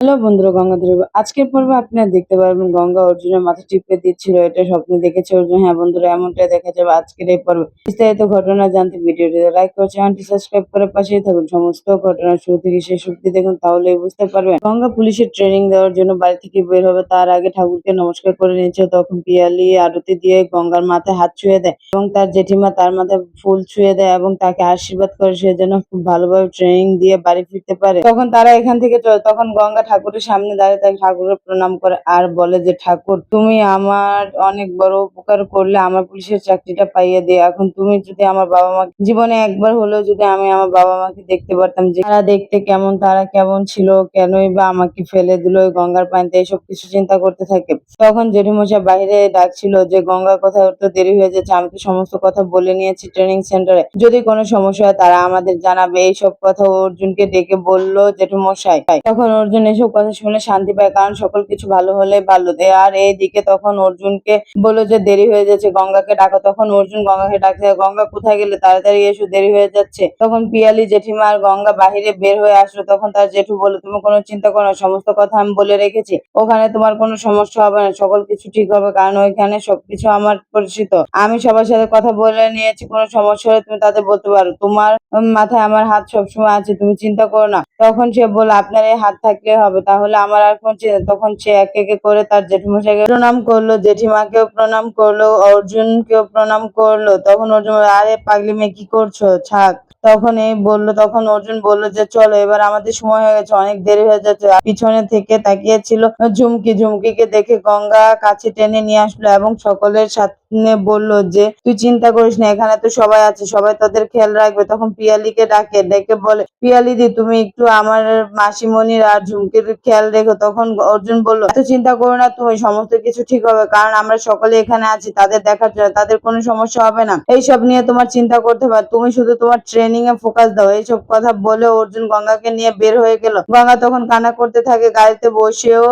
Hello বন্ধুরা, গঙ্গাধর আজকের পর্বে আপনারা দেখতে পারবেন গঙ্গা অর্জুনের মাথা টিপে দিচ্ছিল। এটা স্বপ্নে দেখেছে অর্জুন। হ্যাঁ বন্ধুরা, এমনটাই দেখা যাবে আজকের এই পর্বে। বিস্তারিত ঘটনা জানতে ভিডিওটিতে লাইক করে চ্যানেলটি সাবস্ক্রাইব করে পাশেই থাকুন। সমস্ত ঘটনা শুরু থেকে শেষ অবধি দেখুন, তাহলেই বুঝতে পারবেন। গঙ্গা পুলিশের ট্রেনিং দেওয়ার জন্য বাড়ি থেকে বের হবে, তার আগে ঠাকুরকে নমস্কার করে নিয়েছে। তখন পিয়ালি আরতি দিয়ে গঙ্গার মাথায় হাত ছুঁয়ে দেয় এবং তার জেঠিমা তার মাথায় ফুল ছুঁয়ে দেয় এবং তাকে আশীর্বাদ করে সে যেন খুব ভালোভাবে ট্রেনিং দিয়ে বাড়ি ফিরতে পারে। তখন তারা এখান থেকে চলে। তখন গঙ্গা ঠাকুরের সামনে দাঁড়িয়ে তাকে ঠাকুরের প্রণাম করে আর বলে যে, ঠাকুর তুমি আমার অনেক বড় উপকার করলে, আমার পুলিশের চাকরিটা পাইয়ে দিয়ে। এখন তুমি যদি আমার বাবা মা জীবনে একবার হলেও যদি আমি আমার বাবা মাকে দেখতে পারতাম, যে তারা দেখতে কেমন, তারা কেমন ছিল, কেনই বা আমাকে ফেলে দিল ওই গঙ্গার পানিতে, এইসব কিছু চিন্তা করতে থাকে। তখন জেঠিমশাই বাইরে ডাকছিল যে, গঙ্গা কোথায়, উঠতে দেরি হয়ে যাচ্ছে, আমি তো সমস্ত কথা বলে নিয়েছি ট্রেনিং সেন্টারে, যদি কোনো সমস্যা হয় তারা আমাদের জানাবে। এইসব কথা অর্জুনকে ডেকে বলল জেঠুমশাই। তখন অর্জুন এসব কথা শুনে শান্তি পায়, কারণ সকল কিছু ভালো হলে ভালো। আর এইদিকে তখন অর্জুনকে বললো যে দেরি হয়ে যাচ্ছে, গঙ্গাকে ডাকো। তখন অর্জুন গঙ্গাকে ডাকতে, গঙ্গা কোথায় গেলে, তাড়াতাড়ি এসো, দেরি হয়ে যাচ্ছে। তখন পিয়ালি জেঠিমা আর গঙ্গা বাহিরে বের হয়ে আসলো। তখন তার জেঠু বলল, তুমি কোনো চিন্তা করো না, সমস্ত কথা আমি বলে রেখেছি, ওখানে তোমার কোনো সমস্যা হবে না, সকল কিছু ঠিক হবে, কারণ ওইখানে সবকিছু আমার পরিচিত, আমি সবার সাথে কথা বলে নিয়েছি, কোনো সমস্যা হলে তুমি তাদের বলতে পারো, তোমার মাথায় আমার হাত সবসময় আছে, তুমি চিন্তা করো না। তখন সে বলল, আপনার এই হাত থাকলে হবে, তাহলে আমার আর কোন চিন্তা। তখন সে এক একে করে তার জেঠিমশাইকে প্রণাম করলো, জেঠিমাকেও প্রণাম করলো, অর্জুনকেও প্রণাম করলো। তখন অর্জুন বলল, আরে পাগলি মেয়ে কি করছো, থাক। তখন অর্জুন বলল যে, চলো এবার, আমাদের সময় হয়ে গেছে, অনেক দেরি হয়ে যাচ্ছে। আর পিছনে থেকে তাকিয়েছিল ঝুমকি। ঝুমকিকে দেখে গঙ্গা কাছে টেনে নিয়ে আসলো এবং সকলের সামনে বলল যে, তুই চিন্তা করিস না, এখানে তো সবাই আছে, সবাই তোদের খেয়াল রাখবে। তখন পিয়ালিকে ডেকে বলে, পিয়ালি দি তুমি একটু আমার মাসিমণির আর ঝুমকির খেয়াল রেখো। তখন অর্জুন বলল, এত চিন্তা করো না তুমি, সমস্ত কিছু ঠিক হবে, কারণ আমরা সকলে এখানে আছি তাদের দেখার জন্য, তাদের কোনো সমস্যা হবে না, এইসব নিয়ে তোমার চিন্তা করতে পার, তুমি শুধু তোমার ট্রেনিং এ ফোকাস দাও। এইসব কথা বলে অর্জুন গঙ্গাকে নিয়ে বের হয়ে গেল। গঙ্গা তখন কান্না করতে থাকে, গাড়িতে বসেও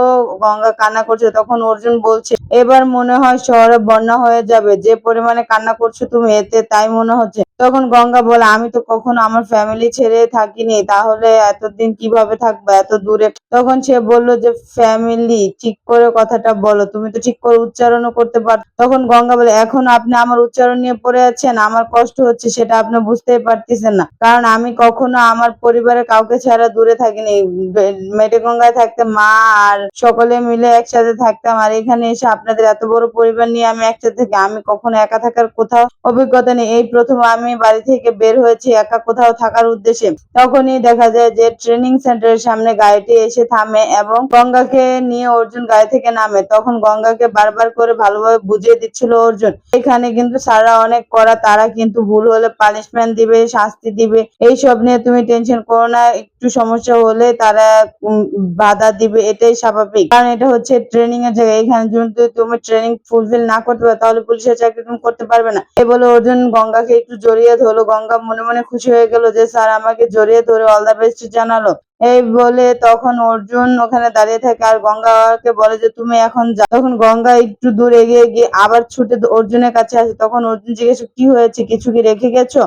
গঙ্গা কান্না করছে। তখন অর্জুন বলছে, এবার মনে হয় শহরে বন্যা হয়ে যাবে, যে পরিমাণে কান্না করছো তুমি, এতে তাই মনে হচ্ছে। তখন গঙ্গা বলে, আমি তো কখনো আমার ফ্যামিলি ছেড়ে থাকিনি, তাহলে এতদিন কিভাবে থাকবো এত দূরে। তখন সে বলল যে, ফ্যামিলি, ঠিক করে কথাটা বলো, তুমি তো ঠিক করে উচ্চারণও করতে পারো। তখন গঙ্গা বলে, এখন আপনি আমার উচ্চারণ নিয়ে পড়ে আছেন, আমার কষ্ট হচ্ছে সেটা আপনি বুঝতেই পারতেছেন না, কারণ আমি কখনো আমার পরিবারের কাউকে ছাড়া দূরে থাকিনি। মেটেগঙ্গায় থাকতে মা আর সকলে মিলে একসাথে থাকতাম, আর এখানে এসে আপনাদের এত বড় পরিবার নিয়ে আমি একসাথে থাকি, আমি কখনো একা থাকার কোথাও অভিজ্ঞতা নেই, এই প্রথম আমি বাড়ি থেকে বের হয়েছি একা কোথাও থাকার উদ্দেশ্যে। তখনই দেখা যায় যে ট্রেনিং সেন্টারের সামনে গাড়িটি এসে থামে এবং গঙ্গাকে নিয়ে অর্জুন গাড়ি থেকে নামে। তখন গঙ্গাকে বারবার করে ভালোভাবে বুঝিয়ে দিচ্ছিল অর্জুন, এখানে কিন্তু স্যাররা অনেক কড়া, তারা কিন্তু ভুল হলে পানিশমেন্ট দিবে, শাস্তি দিবে, এইসব নিয়ে তুমি টেনশন করো না, একটু সমস্যা হলে তারা বাধা দিবে, এটাই স্বাভাবিক, কারণ এটা হচ্ছে ট্রেনিং এর জায়গা, এখানে যদি তুমি ট্রেনিং ফুলফিল না করতে পারো তাহলে পুলিশের চাকরি তুমি করতে পারবে না। এই বলে অর্জুন গঙ্গাকে একটু জড়িয়ে ধরলো। গঙ্গা মনে মনে খুশি হয়ে গেল যে স্যার আমাকে জড়িয়ে ধরে অল দ্য বেস্ট জানালো। এই বলে তখন অর্জুন ওখানে দাঁড়িয়ে থাকে আর গঙ্গাকে বলে যে, তুমি এখন যাও। তখন গঙ্গা একটু দূর এগিয়ে গিয়ে আবার ছুটে অর্জুনের কাছে আসে। তখন অর্জুন জিজ্ঞেস, কি হয়েছে, কিছু কি রেখে গেছো?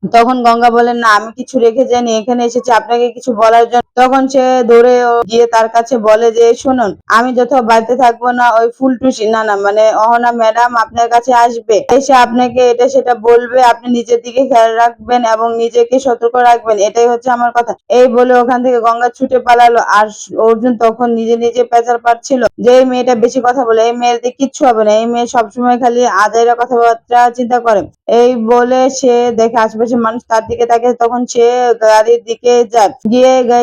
তখন গঙ্গা বলেন, না আমি কিছু রেখে যাইনি, এখানে এসেছি আপনাকে কিছু বলার জন্য। তখন সে দৌড়ে গিয়ে তার কাছে বলে যে, শুনুন, আমি যথাও বাড়িতে থাকবো না, ওই ফুলটুসি না না মানে অহনা ম্যাডাম আপনার কাছে আসবে, এসে আপনাকে এটা সেটা বলবে, আপনি নিজের দিকে খেয়াল রাখবেন এবং নিজেকে সতর্ক রাখবেন, এটাই হচ্ছে আমার কথা। এই বলে ওখান থেকে গঙ্গা ছুটে পালালো। আর অর্জুন তখন নিজে নিজে পেঁচাল পাচ্ছিল যে, এই মেয়েটা বেশি কথা বলে, এই মেয়ের দিয়ে কিচ্ছু হবে না, এই মেয়ে সবসময় খালি আজাইরা কথাবার্তা চিন্তা করে। এই বলে সে দেখে আশেপাশে মানুষ তার দিকে তাকে, তখন সে গাড়ির দিকে যায়,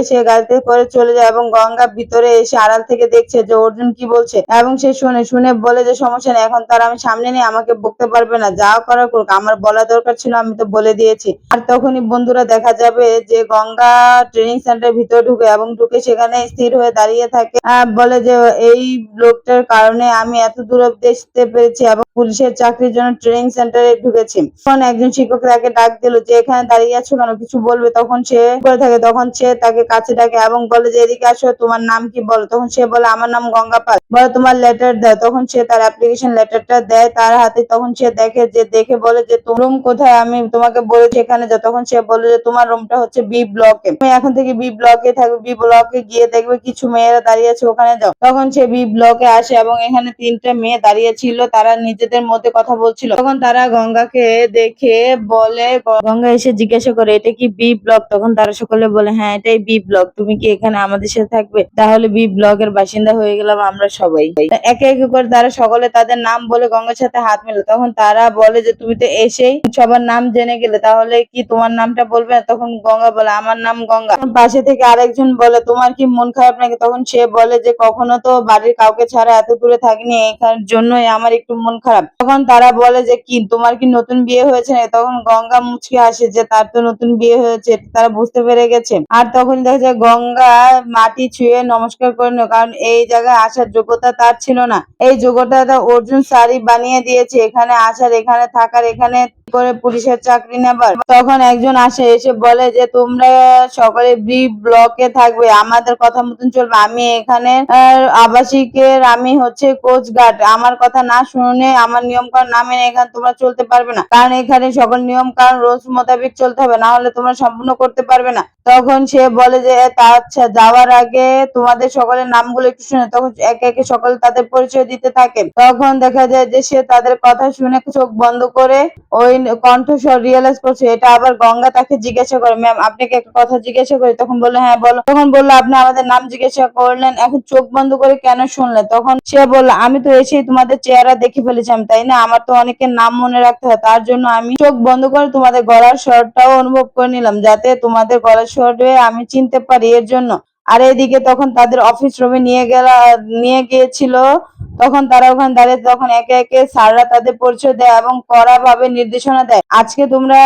সে গাড়িতে করে চলে যায় এবং গঙ্গা ভিতরে এসে আড়াল থেকে দেখছে যে অর্জুন কি বলছে, এবং সে শুনে বলে যে, সমস্যা নেই, এখন তার আমি সামনে নেই, আমাকে বকতে পারবে না, যা করার করুক, আমার বলা দরকার ছিল আমি তো বলে দিয়েছি। আর তখনই বন্ধুরা দেখা যাবে যে গঙ্গা ট্রেনিং সেন্টার ভিতরে ঢুকে এবং ঢুকে সেখানে স্থির হয়ে দাঁড়িয়ে থাকে, বলে যে, এই লোকটার কারণে আমি এত দূর অব্দি আসতে পেরেছি এবং পুলিশের চাকরির জন্য ট্রেনিং সেন্টারে ঢুকেছে। তখন একজন শিক্ষক তাকে ডাক দিল যে এখানে দাঁড়িয়ে আছো কেন, কিছু বলবে? তখন সে করে থাকে, তখন সে তাকে কাছে ডাকে এবং বলে যে এদিকে আসো, তোমার নাম কি বলো? তখন সে বলে আমার নাম গঙ্গা পাল। বলে তোমার লেটার দাও। তখন সে তার অ্যাপ্লিকেশন লেটারটা দেয় তার হাতে। তখন সে দেখে বলে যে তোমার রুম কোথায়, আমি তোমাকে বলেছি এখানে যাও। তখন সে বলে যে তোমার রুমটা হচ্ছে বি ব্লকে, তুমি এখন থেকে বি ব্লকে থাকবে। বি ব্লকে গিয়ে দেখবে কিছু মেয়েরা দাঁড়িয়ে আছে, ওখানে যাও। তখন সে বি ব্লকে আসে এবং এখানে 3টা মেয়ে দাঁড়িয়ে ছিল, তারা নিজেদের মধ্যে কথা বলছিল। তখন তারা গঙ্গাকে দেখে বলে, গঙ্গা এসে জিজ্ঞাসা করে এটা কি বি ব্লক? তখন তারা সকলে বলে হ্যাঁ এটাই বি ব্লক, তুমি কি এখানে আমাদের সাথে থাকবে? তাহলে বি ব্লকের বাসিন্দা হয়ে গেলাম আমরা সবাই। একে একে করে তারা সকলে তাদের নাম বলে গঙ্গার সাথে হাত মেলে। তখন তারা বলে যে তুমি তো এসেই সবার নাম জেনে গেলে, তাহলে কি তোমার নামটা বলবে? তখন গঙ্গা বলে আমার নাম গঙ্গা। পাশে থেকে আরেকজন বলে তোমার কি মন খারাপ নাকি? তখন সে বলে যে কখনো তো বাড়ির কাউকে ছাড়া এত দূরে থাকিনি, এখান জন্যই আমার একটু মন খারাপ। তখন তারা বলে যে কি তোমার কি নতুন বিয়ে হয়েছে নাকি? তখন গঙ্গা মুচকি হাসে যে তার তো নতুন বিয়ে হয়েছে, তারা বুঝতে পেরে গেছে। আর তখন দেখা যায় গঙ্গা মাটি ছুঁয়ে নমস্কার করে নিল, কারণ এই জায়গায় আসার যোগ্যতা তার ছিল না। এই যোগ্যতা অর্জুন স্যারই বানিয়ে দিয়েছে, এখানে আসার, এখানে থাকার, এখানে করে পুলিশের চাকরি নেবার। তখন একজন আসে, এসে বলে যে তোমরা সকলে বি ব্লকে থাকবে, আমাদের কথা মতন চলবে। আমি এখানে আবাসিকের, আমি হচ্ছে কোচ গার্ড, আমার কথা না শুনে, আমার নিয়ম কানুন না মেনে এখানে তোমরা চলতে পারবে না, কারণ এখানে সকল নিয়ম কানুন রোজ মোতাবেক চলতে হবে, না হলে তোমরা সম্পূর্ণ করতে পারবে না। তখন সে বলে যে তা আচ্ছা, যাওয়ার আগে তোমাদের সকলের নামগুলো একটু শুনে। তখন একে একে সকলে তাদের পরিচয় দিতে থাকে। তখন দেখা যায় যে সে তাদের কথা শুনে চোখ বন্ধ করে ওই কণ্ঠস্বর রিয়েলাইজ করছে এটা আবার গঙ্গা। তাকে জিজ্ঞাসা করে ম্যাম আপনাকে একটা কথা জিজ্ঞাসা করি? তখন বললো হ্যাঁ বলো। তখন বললো আপনি আমাদের নাম জিজ্ঞাসা করলেন, এখন চোখ বন্ধ করে কেন শুনলেন? তখন সে বললো আমি তো এসেই তোমাদের চেহারা দেখে ফেলেছিলাম, তাই না? আমার তো অনেকের নাম মনে রাখতে হয়, তার জন্য আমি চোখ বন্ধ করে তোমাদের গলার স্বরটাও অনুভব করে নিলাম, যাতে তোমাদের গলার স্বরে আমি চিনতে পারি, এর জন্য। আর এদিকে তখন তাদের অফিস রুমে নিয়ে গিয়েছিল। তখন তারা ওখানে দাঁড়িয়ে, তখন একে একে স্যাররা তাদের পরিচয় দেয় এবং কড়া ভাবে নির্দেশনা দেয় আজকে তোমরা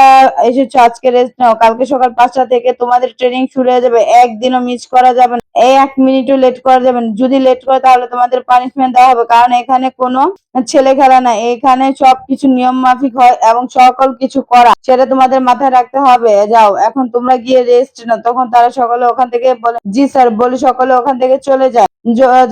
এসেছো, আজকে রেস্ট নাও, কালকে সকাল 5টা থেকে তোমাদের ট্রেনিং শুরু হয়ে যাবে, একদিনও মিস করা যাবে না, এই 1 মিনিটও লেট করা যাবে না। যদি লেট করে তাহলে তোমাদের পানিশমেন্ট দেওয়া হবে, কারণ এখানে কোনো ছেলে খেলা না, এখানে সবকিছু নিয়ম মাফিক হয় এবং সকল কিছু করা, সেটা তোমাদের মাথায় রাখতে হবে। যাও এখন তোমরা গিয়ে রেস্ট নাও। তখন তারা সকলে ওখান থেকে বলে জি স্যার বলে সকলে ওখান থেকে চলে যায়।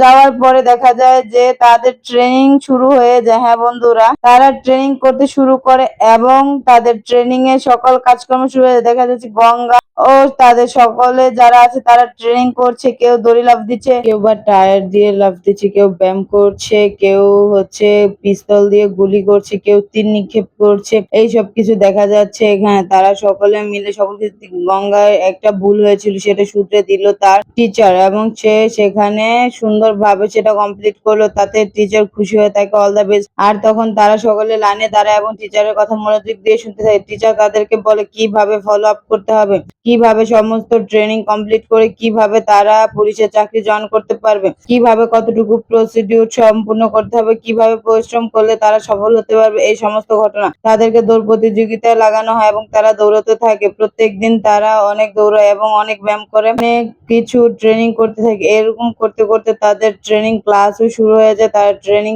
যাওয়ার পরে দেখা যায় যে তাদের ট্রেনিং শুরু হয়ে যায়। হ্যাঁ বন্ধুরা, তারা ট্রেনিং করতে শুরু করে এবং তাদের ট্রেনিং এ সকল কাজকর্ম শুরু হয়ে যায়। দেখা যাচ্ছে গঙ্গা ও তাদের সকলে যারা আছে তারা ট্রেনিং করছে, কেউ দড়ি লাফ দিচ্ছে, কেউ বা টায়ার দিয়ে লাফ দিচ্ছে, কেউ ব্যায়াম করছে, কেউ হচ্ছে পিস্তল দিয়ে গুলি করছে, কেউ তীর নিক্ষেপ করছে, এই সব কিছু দেখা যাচ্ছে এখানে। তারা সকলে মিলে সকল কিছু, গঙ্গায় একটা ভুল হয়েছিল সেটা শুধরে দিল তার টিচার এবং সে সেখানে সুন্দরভাবে সেটা কমপ্লিট করলো, তাতে টিচার খুশি হয়ে তাকে অল দ্য বেস্ট। আর তখন তারা সকলে লাইনে দাঁড়ায় এবং টিচারের কথা মনোযোগ দিয়ে শুনতে থাকে। টিচার তাদেরকে বলে কিভাবে ফলো আপ করতে হবে, কিভাবে সমস্ত ট্রেনিং কমপ্লিট করে কিভাবে তারা পুলিশের চাকরি জয়েন করতে পারবে, কিভাবে কতটুকু প্রসিডিউর সম্পূর্ণ করতে হবে, কিভাবে পরিশ্রম করলে তারা সফল হতে পারবে, এই সমস্ত ঘটনা তাদেরকে দৌড় প্রতিযোগিতায় লাগানো হয় এবং তারা দৌড়াতে থাকে। প্রত্যেকদিন তারা অনেক দৌড়ায় এবং অনেক ব্যায়াম করে, অনেক কিছু ট্রেনিং করতে থাকে। এরকম করতে করতে তাদের ট্রেনিং ক্লাসও শুরু হয়ে যায়। তারা ট্রেনিং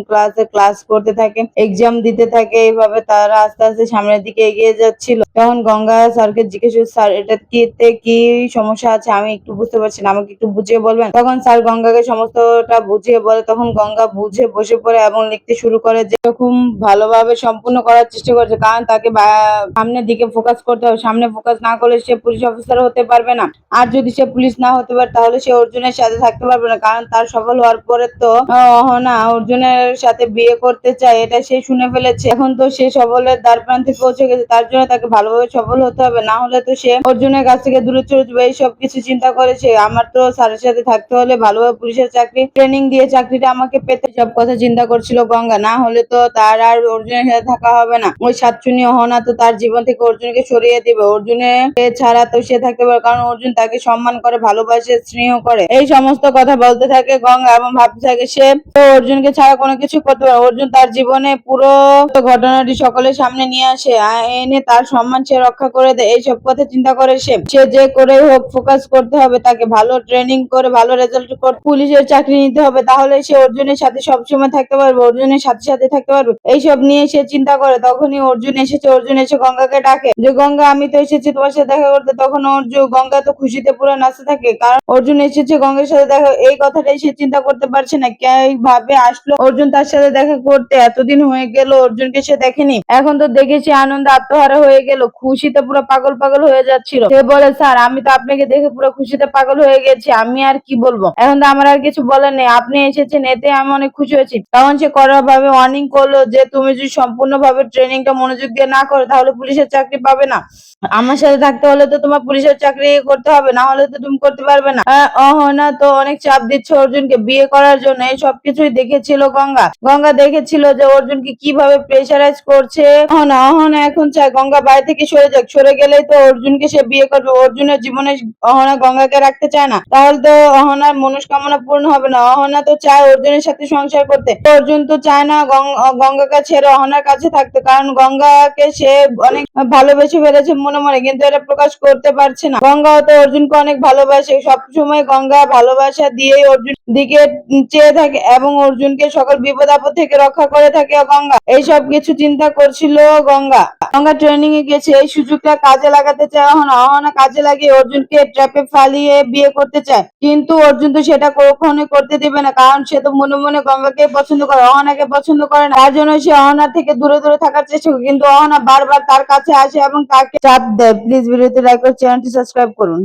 ক্লাস করতে থাকে, এক্সাম দিতে থাকে। এইভাবে তারা আস্তে আস্তে সামনের দিকে এগিয়ে যাচ্ছিল। তখন গঙ্গা স্যারকে জিজ্ঞেস করে স্যার এটা কি সমস্যা আছে, আমি একটু বুঝতে পারছি না, আমাকে একটু বুঝিয়ে বলবেন? তখন স্যার গঙ্গাকে সমস্তটা বুঝিয়ে বলে। তখন গঙ্গা বুঝে বসে পড়ে এবং লিখতে শুরু করে, যে এরকম ভালোভাবে সম্পূর্ণ করার চেষ্টা করছে, কারণ তাকে সামনের দিকে ফোকাস করতে হবে। সামনে ফোকাস না করলে সে পুলিশ অফিসার হতে পারবে না, আর যদি সে পুলিশ না হতে পারে তাহলে সে অর্জুনের সাথে থাকতে পারবে না, কারণ তার সফল হওয়ার পরে তো অহনা অর্জুনের সাথে বিয়ে করতে চায়, এটা সে শুনে ফেলেছে। এখন তো সে সফলের দ্বার প্রান্তে পৌঁছে গেছে, তার জন্য তাকে ভালোভাবে সফল হতে হবে, না হলে তো সে অর্জুনের কাছ থেকে দূরে চলে যাবে। এই সব কিছু চিন্তা করেছে, আমার তো স্যারের সাথে থাকতে হলে ভালোভাবে পুলিশের চাকরি ট্রেনিং দিয়ে চাকরিটা আমাকে পেতে, সব কথা চিন্তা করছিল গঙ্গা। না হলে তো তার আর অর্জুনের সাথে থাকা হবে না, ওই সাতচুনি অহনা তো তার জীবন থেকে অর্জুনকে সরিয়ে দিবে, অর্জুনের ছাড়া তো সে থাকতে পারে, কারণ অর্জুন তাকে সম্মান করে, ভালোবাসে, স্নেহ করে। এই সমস্ত কথা বলতে থাকে গঙ্গা এবং ভাবতে থাকে সে তো অর্জুনকে ছাড়া কোনো কিছু করতে পারে। অর্জুন তার জীবনে পুরো ঘটনাটি সকলের সামনে নিয়ে আসে, এনে তার সম্মান সে রক্ষা করে দেয়। এইসব কথা চিন্তা করে সে সে যে করেই হোক ফোকাস করতে হবে, তাকে ভালো ট্রেনিং করে ভালো রেজাল্ট করে পুলিশের চাকরি নিতে হবে, তাহলে সে অর্জুনের সাথে সবসময় থাকতে পারবে, অর্জুনের সাথে সাথে থাকতে পারবে। এইসব নিয়ে সে চিন্তা করে। তখনই অর্জুন এসেছে। অর্জুন এসে গঙ্গাকে ডাকে যে গঙ্গা, আমি তো এসেছি তোমার সাথে দেখা করতে। তখন অর্জুন গঙ্গা তো খুশিতে পুরো নাচতে থাকে, কারণ অর্জুন এসেছে গঙ্গার সাথে দেখা। এই কথাটাই সে চিন্তা করতে পারছে না, কিভাবে আসলো অর্জুন তার সাথে দেখা করতে। এতদিন হয়ে গেল অর্জুনকে সে দেখেনি, এখন তো দেখেছি আনন্দে আত্মহারা হয়ে গেল, খুশিতে পুরো পাগল পাগল হয়ে যাচ্ছিল। সে বলে, স্যার আমি তো আপনাকে দেখে পুরো খুশিতে পাগল হয়ে গেছি, আমি আর কি বলবো, এখন তো আমার আর কিছু বলার নেই, আপনি এসেছেন এতে আমি অনেক খুশি হয়েছি। তখন সে কড়া ভাবে ওয়ার্নিং করলো যে তুমি যদি সম্পূর্ণভাবে ট্রেনিংটা মনোযোগ দিয়ে না করো তাহলে পুলিশের চাকরি পাবে না। আমার সাথে থাকতে হলে তো তোমার পুলিশের চাকরি করতে হবে, না হলে তো তুমি করতে পারবে না। অহনা তো অনেক চাপ দিচ্ছে অর্জুনকে বিয়ে করার জন্য। এই সবকিছুই দেখেছিল গঙ্গা। গঙ্গা দেখেছিল যে অর্জুনকে কিভাবে প্রেসারাইজ করছে অহনা। অহনা এখন চায় গঙ্গা বাড়ি থেকে সরে যাক, সরে গেলেই তো অর্জুনকে সে বিয়ে করবে। অর্জুনের জীবনে অহনা গঙ্গাকে রাখতে চায় না, তাহলে তো অহনার মনস্কামনা পূর্ণ হবে না। অহনা তো চায় অর্জুনের সাথে সংসার করতে, অর্জুন তো চায় না গঙ্গাকে ছেড়ে অহনার কাছে থাকতে, কারণ গঙ্গাকে সে অনেক ভালোবেসে ফেলেছে মনে মনে, কিন্তু এটা প্রকাশ করতে পারছে না। গঙ্গাও তো অর্জুনকে অনেক ভালোবাসে, সবসময় গঙ্গা ভালোবাসা দিয়েই অর্জুন দিকে চেয়ে থাকে এবং অর্জুনকে সকল বিপদ আপদ থেকে রক্ষা করে থাকে গঙ্গা। এইসব কিছু চিন্তা করছিল গঙ্গা। গঙ্গা ট্রেনিং এ গেছে, এই সুযোগটা কাজে লাগাতে চায় অহনা। অহনা কাজে লাগিয়ে অর্জুনকে ট্র্যাপে ফালিয়ে বিয়ে করতে চায়, কিন্তু অর্জুন তো সেটা কখনোই করতে দিবে না, কারণ সে তো মনে মনে গঙ্গাকে পছন্দ করে, অহনাকে পছন্দ করে না। তার জন্য সে অহনার থেকে দূরে দূরে থাকার চেষ্টা করে, কিন্তু অহনা বারবার তার কাছে আসে এবং তাকে চাপ দেয়। প্লিজ ভিডিওতে লাইক করে চ্যানেলটি সাবস্ক্রাইব করুন।